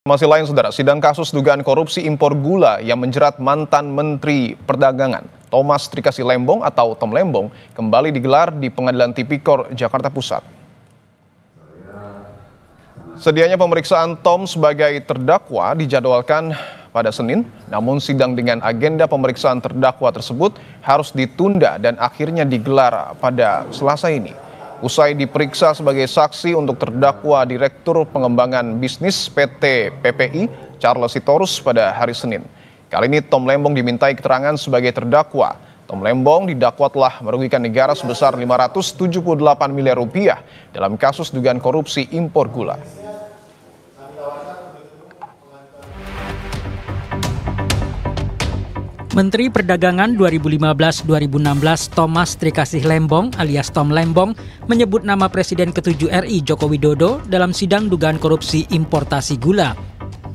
Masih lain, saudara, sidang kasus dugaan korupsi impor gula yang menjerat mantan Menteri Perdagangan Thomas Trikasih Lembong atau Tom Lembong kembali digelar di Pengadilan Tipikor Jakarta Pusat. Sedianya pemeriksaan Tom sebagai terdakwa dijadwalkan pada Senin, namun sidang dengan agenda pemeriksaan terdakwa tersebut harus ditunda dan akhirnya digelar pada Selasa ini. Usai diperiksa sebagai saksi untuk terdakwa Direktur Pengembangan Bisnis PT PPI, Charles Sitorus pada hari Senin. Kali ini Tom Lembong dimintai keterangan sebagai terdakwa. Tom Lembong didakwa telah merugikan negara sebesar 578 miliar rupiah dalam kasus dugaan korupsi impor gula. Menteri Perdagangan 2015-2016 Thomas Trikasih Lembong alias Tom Lembong menyebut nama Presiden ke-7 RI Joko Widodo dalam sidang dugaan korupsi importasi gula.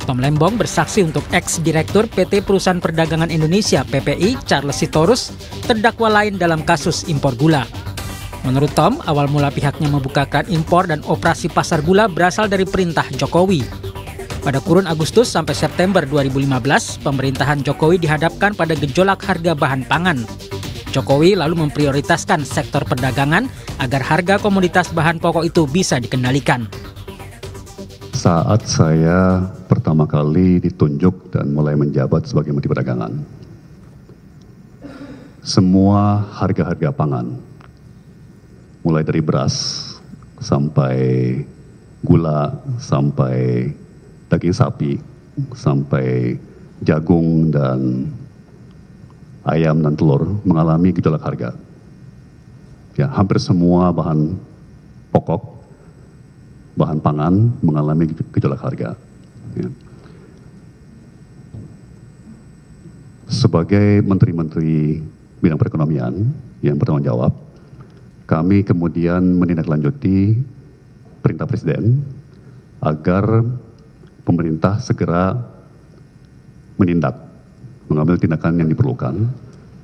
Tom Lembong bersaksi untuk ex-direktur PT Perusahaan Perdagangan Indonesia PPI Charles Sitorus terdakwa lain dalam kasus impor gula. Menurut Tom, awal mula pihaknya membukakan impor dan operasi pasar gula berasal dari perintah Jokowi. Pada kurun Agustus sampai September 2015, pemerintahan Jokowi dihadapkan pada gejolak harga bahan pangan. Jokowi lalu memprioritaskan sektor perdagangan agar harga komoditas bahan pokok itu bisa dikendalikan. Saat saya pertama kali ditunjuk dan mulai menjabat sebagai Menteri Perdagangan, semua harga-harga pangan, mulai dari beras sampai gula, sampai daging sapi, sampai jagung dan ayam dan telur mengalami gejolak harga. Ya, hampir semua bahan pokok, bahan pangan mengalami gejolak harga. Ya. Sebagai menteri-menteri bidang perekonomian yang bertanggung jawab, kami kemudian menindaklanjuti perintah Presiden agar pemerintah segera mengambil tindakan yang diperlukan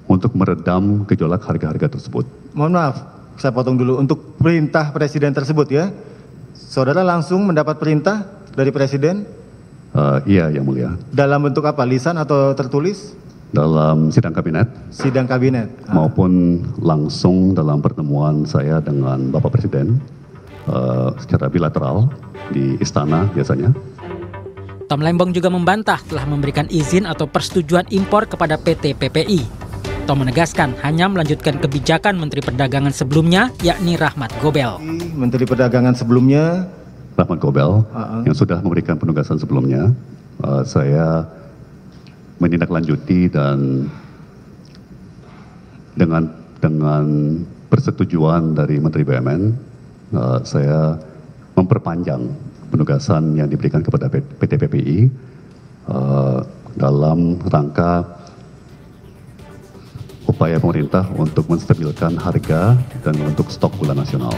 untuk meredam gejolak harga-harga tersebut. Mohon maaf, saya potong dulu. Untuk perintah Presiden tersebut ya, saudara langsung mendapat perintah dari Presiden? Iya, Yang Mulia. Dalam bentuk apa? Lisan atau tertulis? Dalam sidang kabinet. Sidang kabinet. Maupun langsung dalam pertemuan saya dengan Bapak Presiden secara bilateral di istana biasanya. Tom Lembong juga membantah telah memberikan izin atau persetujuan impor kepada PT PPI. Tom menegaskan hanya melanjutkan kebijakan Menteri Perdagangan sebelumnya, yakni Rahmat Gobel. Menteri Perdagangan sebelumnya, Rahmat Gobel, yang sudah memberikan penugasan sebelumnya, saya menindaklanjuti dan dengan persetujuan dari Menteri BUMN, saya memperpanjang penugasan yang diberikan kepada PT PPI dalam rangka upaya pemerintah untuk menstabilkan harga dan untuk stok gula nasional.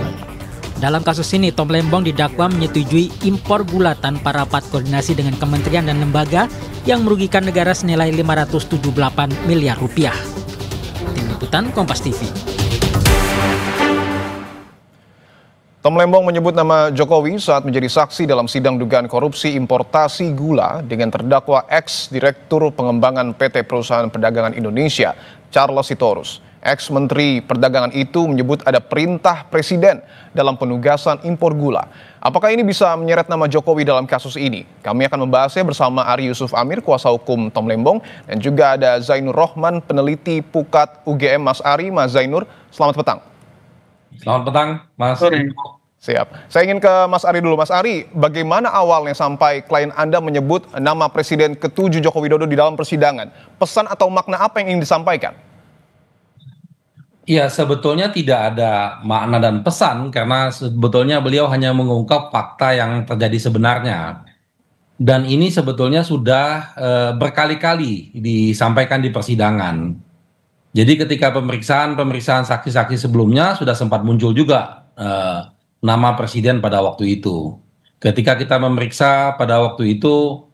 Dalam kasus ini, Tom Lembong didakwa menyetujui impor gula tanpa rapat koordinasi dengan kementerian dan lembaga yang merugikan negara senilai 578 miliar rupiah. Tim Liputan Kompas TV. Tom Lembong menyebut nama Jokowi saat menjadi saksi dalam sidang dugaan korupsi importasi gula dengan terdakwa ex-direktur pengembangan PT Perusahaan Perdagangan Indonesia, Charles Sitorus. Ex-menteri Perdagangan itu menyebut ada perintah Presiden dalam penugasan impor gula. Apakah ini bisa menyeret nama Jokowi dalam kasus ini? Kami akan membahasnya bersama Ari Yusuf Amir, kuasa hukum Tom Lembong, dan juga ada Zainur Rohman, peneliti Pukat UGM. Mas Ari, Mas Zainur, selamat petang. Selamat petang, Mas. Siap. Saya ingin ke Mas Ari dulu. Mas Ari, bagaimana awalnya sampai klien Anda menyebut nama Presiden ke-7 Joko Widodo di dalam persidangan? Pesan atau makna apa yang ingin disampaikan? Ya, sebetulnya tidak ada makna dan pesan karena sebetulnya beliau hanya mengungkap fakta yang terjadi sebenarnya. Dan ini sebetulnya sudah berkali-kali disampaikan di persidangan. Jadi ketika pemeriksaan saksi-saksi sebelumnya sudah sempat muncul juga nama Presiden pada waktu itu. Ketika kita memeriksa pada waktu itu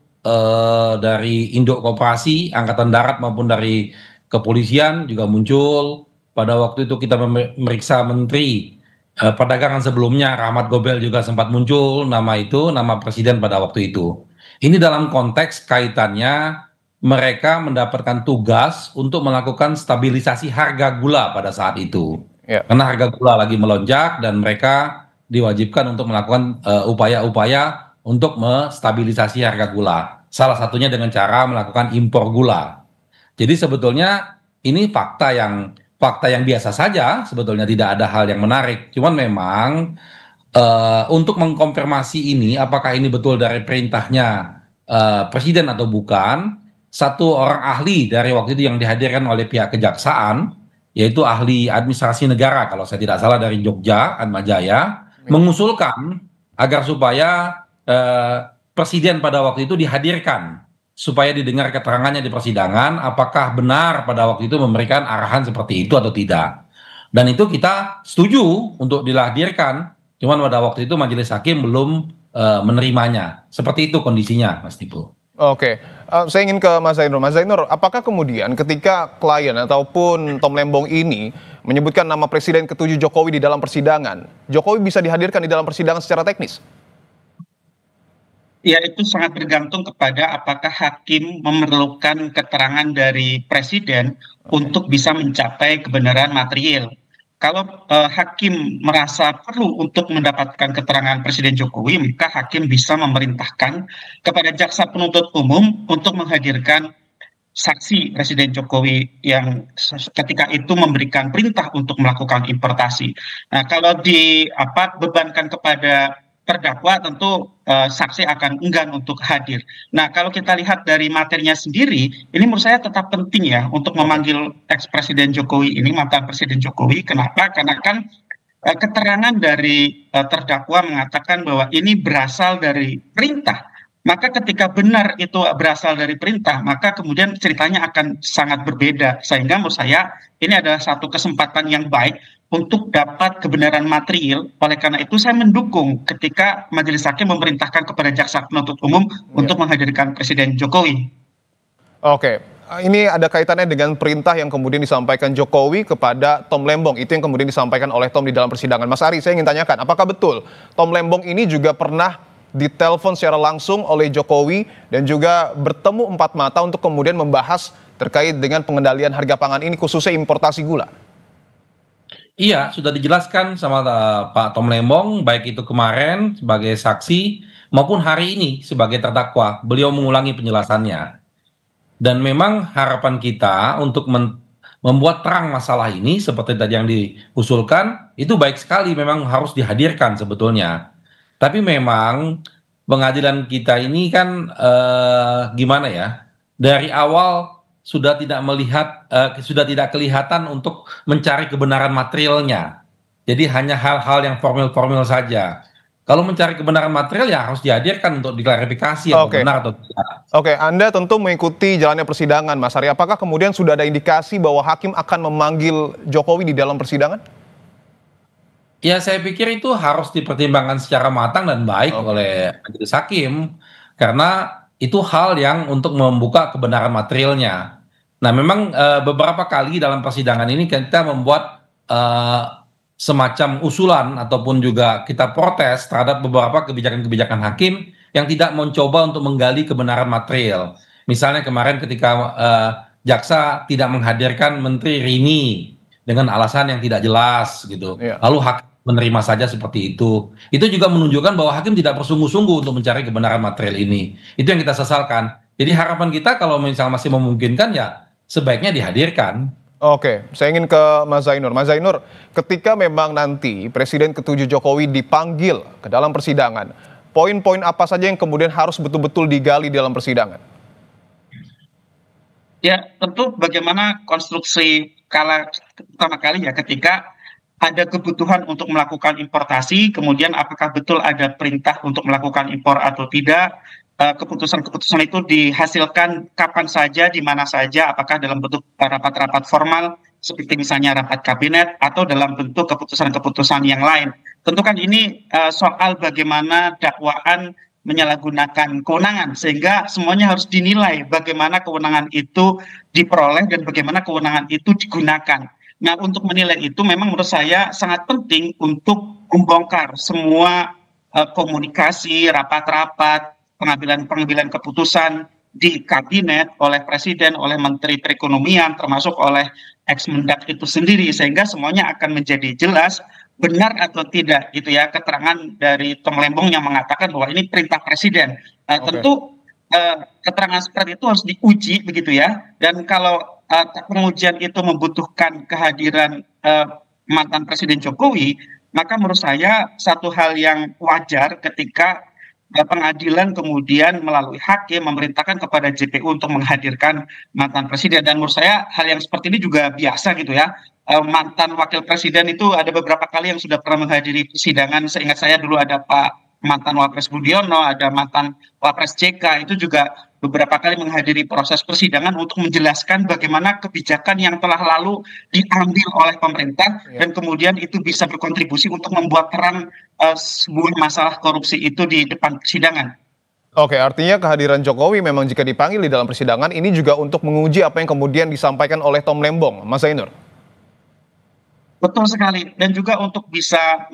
dari Induk Koperasi, Angkatan Darat maupun dari Kepolisian juga muncul. Pada waktu itu kita memeriksa Menteri Perdagangan sebelumnya, Rahmat Gobel juga sempat muncul nama itu, nama Presiden pada waktu itu. Ini dalam konteks kaitannya mereka mendapatkan tugas untuk melakukan stabilisasi harga gula pada saat itu. Ya. Karena harga gula lagi melonjak dan mereka diwajibkan untuk melakukan upaya-upaya untuk menstabilisasi harga gula. Salah satunya dengan cara melakukan impor gula. Jadi sebetulnya ini fakta yang biasa saja, sebetulnya tidak ada hal yang menarik. Cuman memang untuk mengkonfirmasi ini, apakah ini betul dari perintahnya presiden atau bukan, satu orang ahli dari waktu itu yang dihadirkan oleh pihak kejaksaan, yaitu ahli administrasi negara, kalau saya tidak salah dari Jogja, Atmajaya, mengusulkan agar supaya presiden pada waktu itu dihadirkan, supaya didengar keterangannya di persidangan, apakah benar pada waktu itu memberikan arahan seperti itu atau tidak. Dan itu kita setuju untuk dihadirkan. Cuman pada waktu itu majelis hakim belum menerimanya. Seperti itu kondisinya, Mas Tipu. Oke, saya ingin ke Mas Zainur. Mas Zainur, apakah kemudian ketika klien ataupun Tom Lembong ini menyebutkan nama Presiden ke-7 Jokowi di dalam persidangan, Jokowi bisa dihadirkan di dalam persidangan secara teknis? Ya, itu sangat bergantung kepada apakah hakim memerlukan keterangan dari presiden untuk bisa mencapai kebenaran material. Kalau hakim merasa perlu untuk mendapatkan keterangan Presiden Jokowi, maka hakim bisa memerintahkan kepada jaksa penuntut umum untuk menghadirkan saksi Presiden Jokowi yang ketika itu memberikan perintah untuk melakukan importasi. Nah, kalau bebankan kepada terdakwa, tentu saksi akan enggan untuk hadir. Nah, kalau kita lihat dari materinya sendiri, ini menurut saya tetap penting ya untuk memanggil ex-presiden Jokowi ini, mantan Presiden Jokowi. Kenapa? Karena kan keterangan dari terdakwa mengatakan bahwa ini berasal dari perintah. Maka ketika benar itu berasal dari perintah, maka kemudian ceritanya akan sangat berbeda. Sehingga menurut saya ini adalah satu kesempatan yang baik untuk dapat kebenaran material. Oleh karena itu saya mendukung ketika majelis hakim memerintahkan kepada jaksa penuntut umum untuk menghadirkan Presiden Jokowi. Oke, ini ada kaitannya dengan perintah yang kemudian disampaikan Jokowi kepada Tom Lembong. Itu yang kemudian disampaikan oleh Tom di dalam persidangan. Mas Ari, saya ingin tanyakan, apakah betul Tom Lembong ini juga pernah ditelepon secara langsung oleh Jokowi dan juga bertemu empat mata untuk kemudian membahas terkait dengan pengendalian harga pangan ini, khususnya importasi gula? Iya, sudah dijelaskan sama Pak Tom Lembong, baik itu kemarin sebagai saksi maupun hari ini sebagai terdakwa. Beliau mengulangi penjelasannya. Dan memang harapan kita untuk membuat terang masalah ini seperti tadi yang diusulkan, itu baik sekali, memang harus dihadirkan sebetulnya. Tapi memang pengadilan kita ini kan gimana ya, dari awal sudah tidak kelihatan untuk mencari kebenaran materialnya. Jadi hanya hal-hal yang formil-formil saja. Kalau mencari kebenaran material ya harus dihadirkan untuk diklarifikasi atau benar atau tidak. Oke, Anda tentu mengikuti jalannya persidangan, Mas Ari. Apakah kemudian sudah ada indikasi bahwa hakim akan memanggil Jokowi di dalam persidangan? Ya, saya pikir itu harus dipertimbangkan secara matang dan baik oleh majelis hakim, karena itu hal yang untuk membuka kebenaran materialnya. Nah, memang beberapa kali dalam persidangan ini kita membuat semacam usulan ataupun juga kita protes terhadap beberapa kebijakan-kebijakan hakim yang tidak mencoba untuk menggali kebenaran material. Misalnya kemarin ketika jaksa tidak menghadirkan Menteri Rini dengan alasan yang tidak jelas gitu. Lalu hakim menerima saja seperti itu. Itu juga menunjukkan bahwa hakim tidak bersungguh-sungguh untuk mencari kebenaran material ini. Itu yang kita sesalkan. Jadi harapan kita kalau misalnya masih memungkinkan ya sebaiknya dihadirkan. Oke, saya ingin ke Mas Zainur. Mas Zainur, ketika memang nanti Presiden ke-7 Jokowi dipanggil ke dalam persidangan, poin-poin apa saja yang kemudian harus betul-betul digali dalam persidangan? Ya, tentu bagaimana konstruksi pertama kali ya ketika ada kebutuhan untuk melakukan importasi, kemudian apakah betul ada perintah untuk melakukan impor atau tidak, keputusan-keputusan itu dihasilkan kapan saja, di mana saja, apakah dalam bentuk rapat-rapat formal, seperti misalnya rapat kabinet, atau dalam bentuk keputusan-keputusan yang lain. Tentu kan ini soal bagaimana dakwaan menyalahgunakan kewenangan, sehingga semuanya harus dinilai bagaimana kewenangan itu diperoleh dan bagaimana kewenangan itu digunakan. Nah, untuk menilai itu memang menurut saya sangat penting untuk membongkar semua komunikasi, rapat-rapat, pengambilan keputusan di kabinet oleh presiden, oleh menteri perekonomian, termasuk oleh ex-mendak itu sendiri, sehingga semuanya akan menjadi jelas benar atau tidak gitu ya keterangan dari Tom Lembong yang mengatakan bahwa ini perintah presiden. Tentu keterangan seperti itu harus diuji begitu ya, dan kalau pengujian itu membutuhkan kehadiran mantan Presiden Jokowi, maka menurut saya satu hal yang wajar ketika pengadilan kemudian melalui hakim memerintahkan kepada JPU untuk menghadirkan mantan presiden. Dan menurut saya hal yang seperti ini juga biasa gitu ya. Mantan wakil presiden itu ada beberapa kali yang sudah pernah menghadiri persidangan. Seingat saya dulu ada Pak mantan Wapres Budiono, ada mantan Wapres JK, itu juga beberapa kali menghadiri proses persidangan untuk menjelaskan bagaimana kebijakan yang telah lalu diambil oleh pemerintah dan kemudian itu bisa berkontribusi untuk membuat terang sebuah masalah korupsi itu di depan persidangan. Oke, artinya kehadiran Jokowi memang jika dipanggil di dalam persidangan ini juga untuk menguji apa yang kemudian disampaikan oleh Tom Lembong, Mas Zainur. Betul sekali, dan juga untuk bisa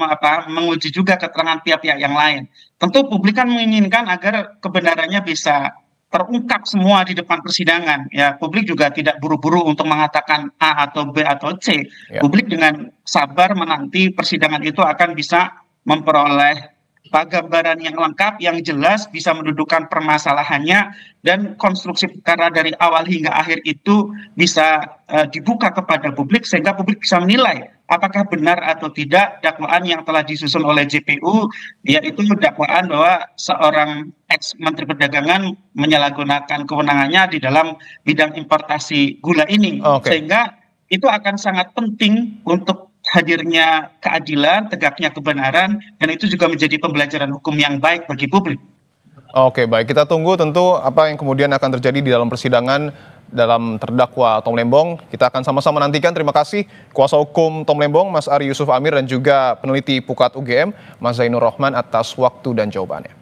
menguji juga keterangan pihak-pihak yang lain. Tentu publik kan menginginkan agar kebenarannya bisa terungkap semua di depan persidangan. Ya, publik juga tidak buru-buru untuk mengatakan A atau B atau C. Ya. Publik dengan sabar menanti persidangan itu akan bisa memperoleh gambaran yang lengkap, yang jelas, bisa mendudukan permasalahannya, dan konstruksi perkara dari awal hingga akhir itu bisa dibuka kepada publik sehingga publik bisa menilai apakah benar atau tidak dakwaan yang telah disusun oleh JPU, yaitu dakwaan bahwa seorang ex-menteri perdagangan menyalahgunakan kewenangannya di dalam bidang importasi gula ini. Sehingga itu akan sangat penting untuk hadirnya keadilan, tegaknya kebenaran, dan itu juga menjadi pembelajaran hukum yang baik bagi publik. Oke, baik. Kita tunggu tentu apa yang kemudian akan terjadi di dalam persidangan dalam terdakwa Tom Lembong. Kita akan sama-sama nantikan. Terima kasih kuasa hukum Tom Lembong, Mas Ari Yusuf Amir, dan juga peneliti Pukat UGM, Mas Zainur Rohman, atas waktu dan jawabannya.